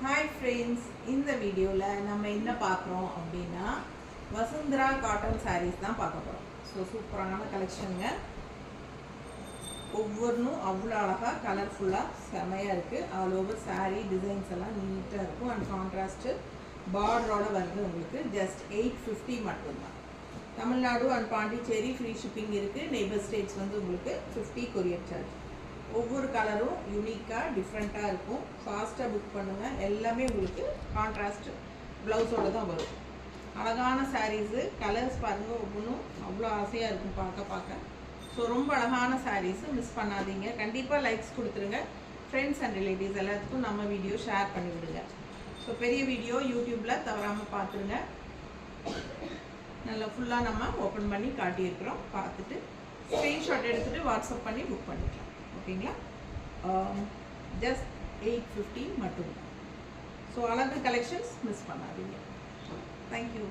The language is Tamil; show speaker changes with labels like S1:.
S1: Hi friends, இந்த வீடியோல நம்ம என்ன பார்க்குறோம் அப்படின்னா வசுந்தரா காட்டன் sarees தான் பார்க்க போறோம். ஸோ சூப்பரான கலெக்ஷனுங்க. ஒவ்வொன்றும் அவ்வளோ அழகாக கலர்ஃபுல்லாக செமையாக இருக்குது. ஆல் ஓவர் saree டிசைன்ஸ் எல்லாம் நீட்டாக இருக்கும். அண்ட் கான்ட்ராஸ்ட்டு பார்டரோட வந்து உங்களுக்கு ஜஸ்ட் 850 மட்டும்தான். Tamil Nadu and Pondicherry free shipping இருக்குது. நெய்பர் ஸ்டேட்ஸ் வந்து உங்களுக்கு 50 கொரியர் சார்ஜ். ஒவ்வொரு கலரும் யூனிக்காக டிஃப்ரெண்ட்டாக இருக்கும். ஃபாஸ்ட்டாக புக் பண்ணுங்கள். எல்லாமே உங்களுக்கு கான்ட்ராஸ்ட் ப்ளவுஸோடு தான் வரும். அழகான சாரீஸு, கலர்ஸ் பாருங்கள், ஒவ்வொன்றும் அவ்வளோ ஆசையாக இருக்கும் பார்க்க. ஸோ ரொம்ப அழகான சாரீஸு, மிஸ் பண்ணாதீங்க. கண்டிப்பாக லைக்ஸ் கொடுத்துருங்க. ஃப்ரெண்ட்ஸ் அண்ட் ரிலேட்டிவ்ஸ் எல்லாத்துக்கும் நம்ம வீடியோ ஷேர் பண்ணிவிடுங்க. ஸோ பெரிய வீடியோ யூடியூப்பில் தவறாமல் பார்த்துருங்க. நல்லா ஃபுல்லாக நம்ம ஓப்பன் பண்ணி காட்டியிருக்கிறோம். பார்த்துட்டு ஸ்க்ரீன்ஷாட் எடுத்துகிட்டு வாட்ஸ்அப் பண்ணி புக் பண்ணிக்கலாம். ஓகேங்களா? ஜஸ்ட் 850 மட்டும்தான். ஸோ அழகு கலெக்ஷன்ஸ் மிஸ் பண்ணாதீங்க. தேங்க்யூ.